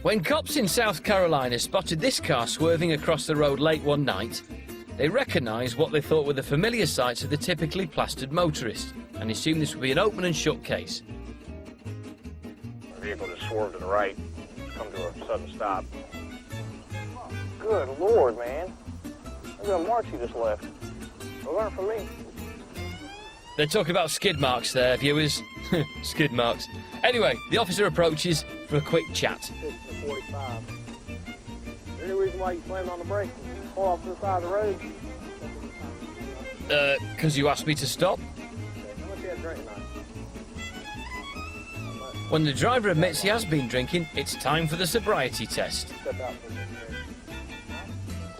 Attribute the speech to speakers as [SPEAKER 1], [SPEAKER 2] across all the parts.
[SPEAKER 1] When cops in South Carolina spotted this car swerving across the road late one night, they recognised what they thought were the familiar sights of the typically plastered motorist and assumed this would be an open and shut case.
[SPEAKER 2] The vehicle just swerved to the right, come to a sudden stop. Good Lord, man. Look at that mark you just left. Those aren't for me.
[SPEAKER 1] They're talking about skid marks there, viewers. Skid marks. Anyway, the officer approaches for a quick chat.
[SPEAKER 2] 45. Is there any reason why you slammed on the brakes and pulled off to the side of the road?
[SPEAKER 1] Because you asked me to stop.
[SPEAKER 2] How much you had drinking on?
[SPEAKER 1] When the driver admits he has been drinking, it's time for the sobriety test.
[SPEAKER 2] Step out for a second.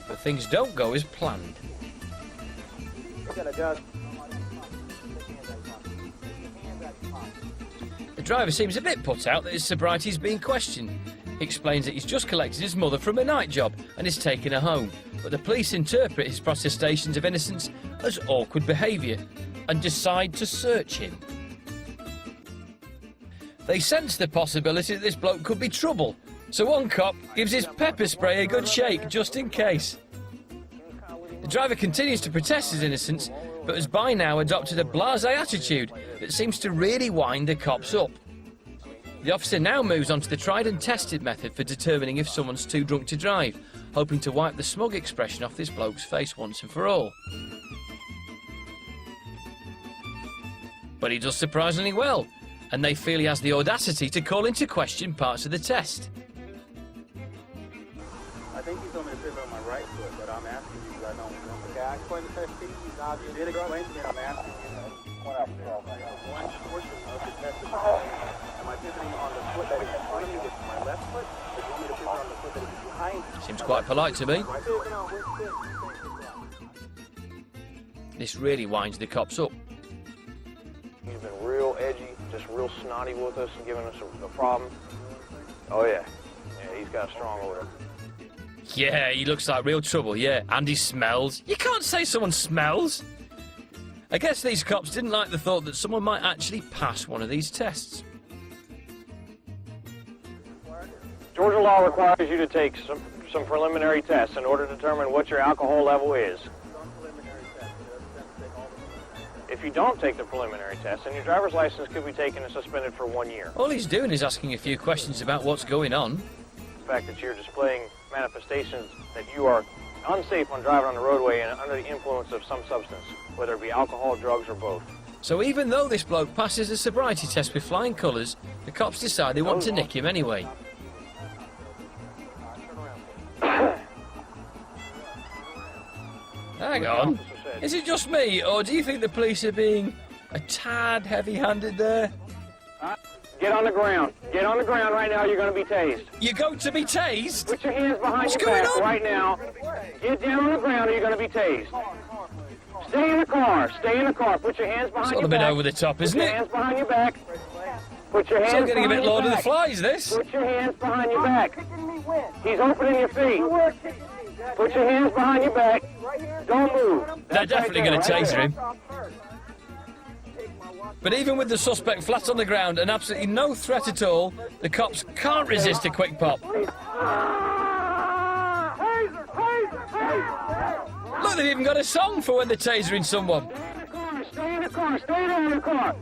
[SPEAKER 1] But things don't go as planned.
[SPEAKER 2] You gotta adjust.
[SPEAKER 1] The driver seems a bit put out that his sobriety is being questioned. He explains that he's just collected his mother from a night job and is taking her home, but the police interpret his protestations of innocence as awkward behaviour and decide to search him. They sense the possibility that this bloke could be trouble, so one cop gives his pepper spray a good shake just in case. The driver continues to protest his innocence, but has by now adopted a blasé attitude that seems to really wind the cops up. The officer now moves on to the tried and tested method for determining if someone's too drunk to drive, hoping to wipe the smug expression off this bloke's face once and for all. But he does surprisingly well, and they feel he has the audacity to call into question parts of the test.
[SPEAKER 2] I think you told me to pivot on my right foot, but I'm asking you because I don't know. Okay, I explained the test to you. You did explain to me, I'm asking you. One portion of the test is, am I pivoting on the foot that is in front of me, which is my left foot, or do you want me to pivot on the foot that is behind me?
[SPEAKER 1] Seems quite polite to me. This really winds the cops up.
[SPEAKER 2] He's been real edgy, just real snotty with us and giving us a problem. Oh yeah, he's got a strong odor.
[SPEAKER 1] Yeah, he looks like real trouble, yeah. And he smells. You can't say someone smells. I guess these cops didn't like the thought that someone might actually pass one of these tests.
[SPEAKER 2] Georgia law requires you to take some preliminary tests in order to determine what your alcohol level is. If you don't take the preliminary test, then your driver's license could be taken and suspended for 1 year.
[SPEAKER 1] All he's doing is asking a few questions about what's going on.
[SPEAKER 2] The fact that you're displaying manifestations that you are unsafe when driving on the roadway and under the influence of some substance, whether it be alcohol, drugs, or both.
[SPEAKER 1] So even though this bloke passes the sobriety test with flying colours, the cops decide they want to nick him anyway. Hang on. Is it just me, or do you think the police are being a tad heavy-handed there?
[SPEAKER 2] Get on the ground. Get on the ground right now. You're going to be tased.
[SPEAKER 1] You're going to be tased?
[SPEAKER 2] Put your hands behind
[SPEAKER 1] What's
[SPEAKER 2] your
[SPEAKER 1] going
[SPEAKER 2] back
[SPEAKER 1] on?
[SPEAKER 2] right now. Get down on the ground or you're going to be tased. Stay in the car. Stay in the car. Put your hands behind
[SPEAKER 1] It's all
[SPEAKER 2] your
[SPEAKER 1] a bit
[SPEAKER 2] back.
[SPEAKER 1] over the top, isn't
[SPEAKER 2] Put your
[SPEAKER 1] it?
[SPEAKER 2] hands behind your back. Put your hands
[SPEAKER 1] It's all getting a bit
[SPEAKER 2] behind your
[SPEAKER 1] Lord of the
[SPEAKER 2] back.
[SPEAKER 1] Flies, this.
[SPEAKER 2] Put your hands behind your back. He's opening your feet. Put your hands behind your back. Don't move.
[SPEAKER 1] They're definitely going to taser him.
[SPEAKER 2] him.
[SPEAKER 1] But even with the suspect flat on the ground and absolutely no threat at all, the cops can't resist a quick pop. Look, they've even got a song for when they're tasering someone.
[SPEAKER 2] Stay in the car. Stay down in the car.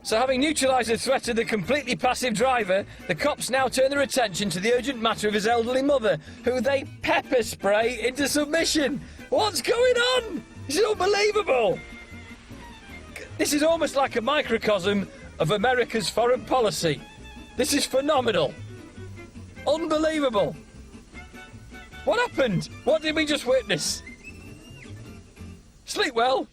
[SPEAKER 1] So having neutralised the threat of the completely passive driver, the cops now turn their attention to the urgent matter of his elderly mother, who they pepper spray into submission. What's going on? This is unbelievable. This is almost like a microcosm of America's foreign policy. This is phenomenal. Unbelievable. What happened? What did we just witness? Sleep well.